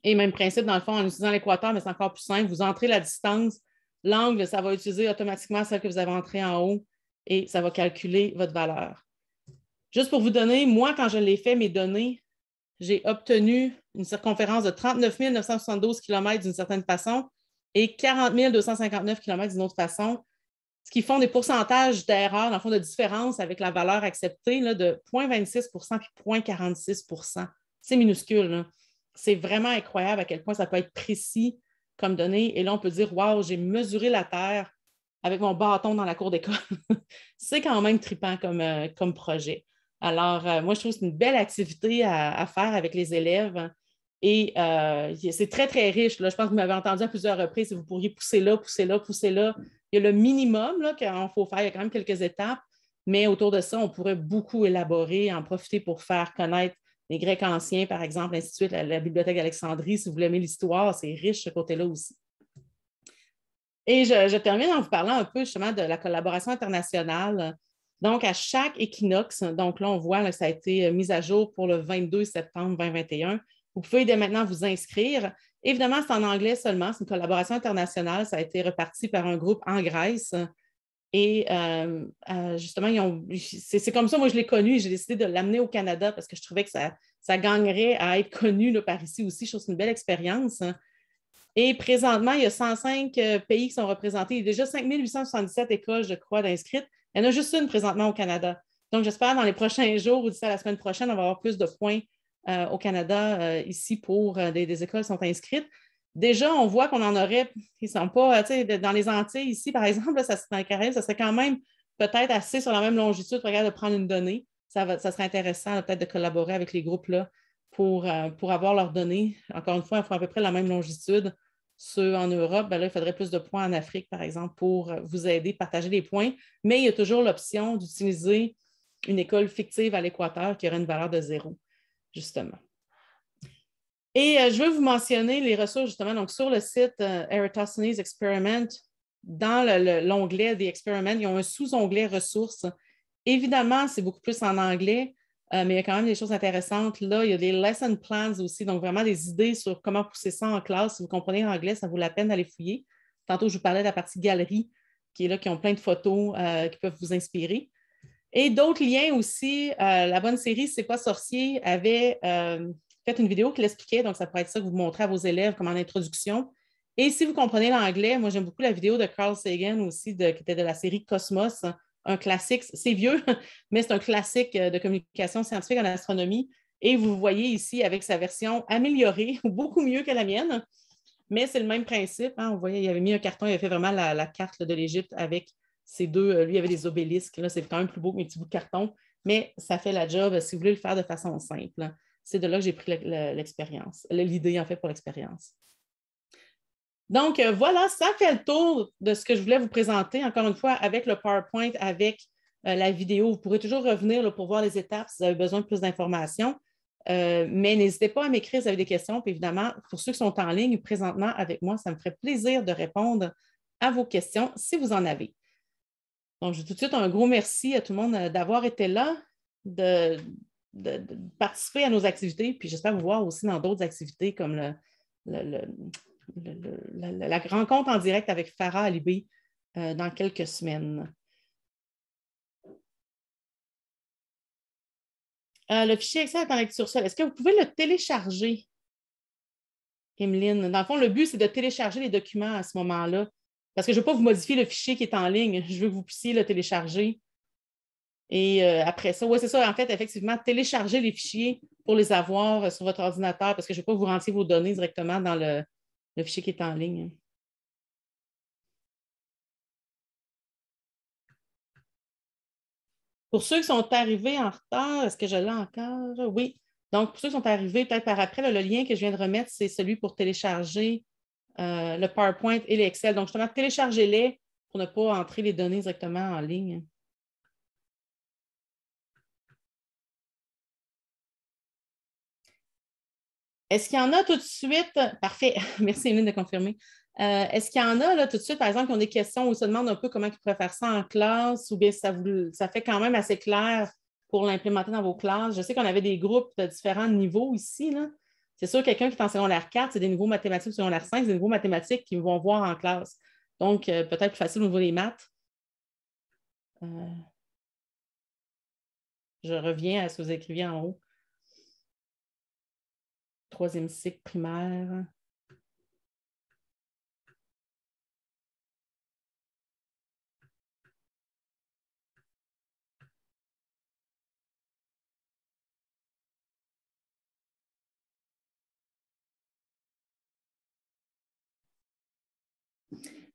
Et même principe, dans le fond, en utilisant l'équateur, mais c'est encore plus simple. Vous entrez la distance, l'angle, ça va utiliser automatiquement celle que vous avez entrée en haut et ça va calculer votre valeur. Juste pour vous donner, moi, quand je l'ai fait, mes données, j'ai obtenu une circonférence de 39 972 km d'une certaine façon et 40 259 km d'une autre façon, ce qui font des pourcentages d'erreur, dans le fond, de différence avec la valeur acceptée là, de 0,26 puis 0,46 %. C'est minuscule, là. C'est vraiment incroyable à quel point ça peut être précis comme données. Et là, on peut dire, wow, j'ai mesuré la Terre avec mon bâton dans la cour d'école. C'est quand même trippant comme projet. Alors, moi, je trouve que c'est une belle activité à faire avec les élèves. Et c'est très, très riche. Là. Je pense que vous m'avez entendu à plusieurs reprises. Vous pourriez pousser là, pousser là, pousser là. Il y a le minimum qu'il faut faire. Il y a quand même quelques étapes. Mais autour de ça, on pourrait beaucoup élaborer, en profiter pour faire connaître les Grecs anciens, par exemple, ainsi de suite, la Bibliothèque d'Alexandrie. Si vous aimez l'histoire, c'est riche ce côté-là aussi. Et je termine en vous parlant un peu justement de la collaboration internationale. Donc, à chaque équinoxe, donc là, on voit que ça a été mis à jour pour le 22 septembre 2021. Vous pouvez dès maintenant vous inscrire. Évidemment, c'est en anglais seulement. C'est une collaboration internationale. Ça a été reparti par un groupe en Grèce. Et justement, c'est comme ça, moi, je l'ai connu et j'ai décidé de l'amener au Canada parce que je trouvais que ça gagnerait à être connu là, par ici aussi. Je trouve que c'est une belle expérience. Et présentement, il y a 105 pays qui sont représentés. Il y a déjà 5 877 écoles, je crois, d'inscrites. Il y en a juste une présentement au Canada. Donc, j'espère dans les prochains jours ou d'ici à la semaine prochaine, on va avoir plus de points au Canada ici pour des écoles qui sont inscrites. déjà, on voit qu'on en aurait, ils ne sont pas, dans les Antilles ici, par exemple, là, dans les Caraïbes, ça serait quand même peut-être assez sur la même longitude, regarde, de prendre une donnée. Ça serait intéressant peut-être de collaborer avec les groupes là pour avoir leurs données. Encore une fois, il faut à peu près la même longitude. Ceux en Europe, ben là, il faudrait plus de points en Afrique, par exemple, pour vous aider, partager les points. Mais il y a toujours l'option d'utiliser une école fictive à l'équateur qui aurait une valeur de 0, justement. Et je veux vous mentionner les ressources, justement. Donc, sur le site Eratosthenes Experiment, dans l'onglet des Experiments, ils ont un sous-onglet ressources. Évidemment, c'est beaucoup plus en anglais, mais il y a quand même des choses intéressantes. Là, il y a des lesson plans aussi, donc vraiment des idées sur comment pousser ça en classe. Si vous comprenez l'anglais, ça vaut la peine d'aller fouiller. Tantôt, je vous parlais de la partie galerie, qui est là, qui ont plein de photos qui peuvent vous inspirer. Et d'autres liens aussi. La bonne série C'est pas sorcier avait fait une vidéo qui l'expliquait, donc ça pourrait être ça que vous montrez à vos élèves comme en introduction. Et si vous comprenez l'anglais, moi j'aime beaucoup la vidéo de Carl Sagan aussi, qui était de la série Cosmos, un classique, c'est vieux, mais c'est un classique de communication scientifique en astronomie. Et vous voyez ici avec sa version améliorée, beaucoup mieux que la mienne, mais c'est le même principe. Hein. On voyait, il avait mis un carton, il avait fait vraiment la carte de l'Égypte avec ces deux. Lui, il y avait des obélisques. Là, c'est quand même plus beau que mes petits bouts de carton, mais ça fait la job si vous voulez le faire de façon simple. C'est de là que j'ai pris l'expérience, l'idée en fait pour l'expérience. Donc, voilà, ça fait le tour de ce que je voulais vous présenter. Encore une fois, avec le PowerPoint, avec la vidéo, vous pourrez toujours revenir là, pour voir les étapes si vous avez besoin de plus d'informations. Mais n'hésitez pas à m'écrire si vous avez des questions. Puis évidemment, pour ceux qui sont en ligne présentement avec moi, ça me ferait plaisir de répondre à vos questions si vous en avez. Donc, je dis tout de suite un gros merci à tout le monde d'avoir été là, de participer à nos activités. Puis j'espère vous voir aussi dans d'autres activités comme la rencontre en direct avec Farah Alibé dans quelques semaines. Le fichier Excel est en lecture seule. Est-ce que vous pouvez le télécharger, Emeline? Dans le fond, le but, c'est de télécharger les documents à ce moment-là. Parce que je ne veux pas vous modifier le fichier qui est en ligne. Je veux que vous puissiez le télécharger. Et après ça, oui, c'est ça. En fait, effectivement, télécharger les fichiers pour les avoir sur votre ordinateur parce que je ne veux pas que vous rentriez vos données directement dans le fichier qui est en ligne. Pour ceux qui sont arrivés en retard, est-ce que je l'ai encore? Oui. Donc, pour ceux qui sont arrivés peut-être par après, là, le lien que je viens de remettre, c'est celui pour télécharger le PowerPoint et l'Excel. Donc, justement, téléchargez-les pour ne pas entrer les données directement en ligne. Est-ce qu'il y en a tout de suite? Parfait. Merci, Émile, de confirmer. Est-ce qu'il y en a là, tout de suite, par exemple, qui ont des questions ou se demandent un peu comment ils pourraient faire ça en classe ou bien ça fait quand même assez clair pour l'implémenter dans vos classes? Je sais qu'on avait des groupes de différents niveaux ici. Là. C'est sûr, quelqu'un qui est en secondaire 4, c'est des niveaux mathématiques, secondaire 5, c'est des niveaux mathématiques qu'ils vont voir en classe. Donc, peut-être plus facile au niveau des maths. Je reviens à ce que vous écriviez en haut. Troisième cycle primaire.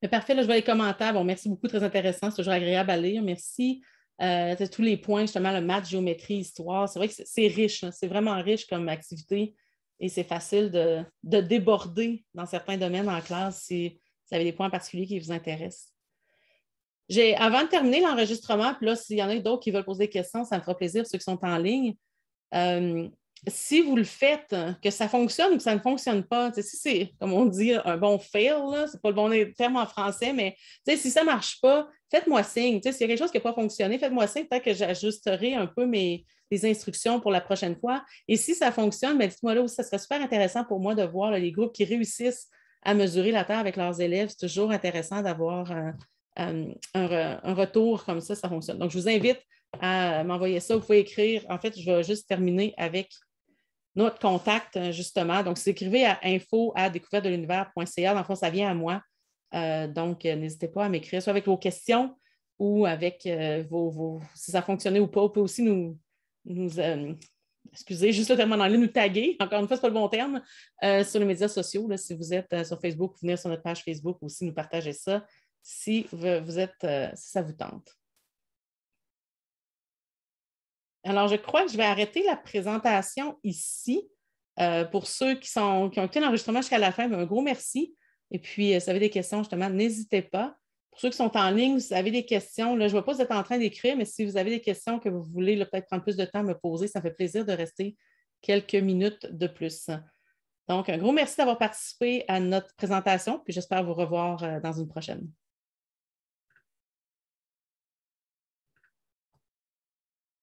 Mais parfait, là, je vois les commentaires. Bon, merci beaucoup, très intéressant. C'est toujours agréable à lire. Merci. Tous les points, justement, le maths, géométrie, histoire. C'est vrai que c'est riche. Hein. C'est vraiment riche comme activité et c'est facile de déborder dans certains domaines en classe si vous avez des points particuliers qui vous intéressent. Avant de terminer l'enregistrement, puis là, s'il y en a d'autres qui veulent poser des questions, ça me fera plaisir, ceux qui sont en ligne. Si vous le faites, que ça fonctionne ou que ça ne fonctionne pas, si c'est, comme on dit, un bon fail, ce n'est pas le bon terme en français, mais si ça ne marche pas, faites-moi signe. S'il y a quelque chose qui n'a pas fonctionné, faites-moi signe, peut-être que j'ajusterai un peu les instructions pour la prochaine fois. Et si ça fonctionne, dites-moi là aussi, ça serait super intéressant pour moi de voir les groupes qui réussissent à mesurer la Terre avec leurs élèves. C'est toujours intéressant d'avoir un retour comme ça fonctionne. Donc, je vous invite à m'envoyer ça. Vous pouvez écrire. En fait, je vais juste terminer avec notre contact, justement. Donc, c'est écrivez à info@découvertedelunivers.ca. Dans le fond, ça vient à moi. Donc, n'hésitez pas à m'écrire, soit avec vos questions ou avec si ça a fonctionné ou pas. Vous pouvez aussi nous excusez, juste le terme en anglais, nous taguer, encore une fois, ce n'est pas le bon terme, sur les médias sociaux. Là, si vous êtes sur Facebook, venez sur notre page Facebook aussi, nous partager ça si si ça vous tente. Alors, je crois que je vais arrêter la présentation ici. Pour ceux qui ont écouté l'enregistrement jusqu'à la fin, un gros merci. Et puis, si vous avez des questions, justement, n'hésitez pas. Pour ceux qui sont en ligne, si vous avez des questions, là, je ne vois pas si vous êtes en train d'écrire, mais si vous avez des questions que vous voulez peut-être prendre plus de temps à me poser, ça me fait plaisir de rester quelques minutes de plus. Donc, un gros merci d'avoir participé à notre présentation, puis j'espère vous revoir dans une prochaine.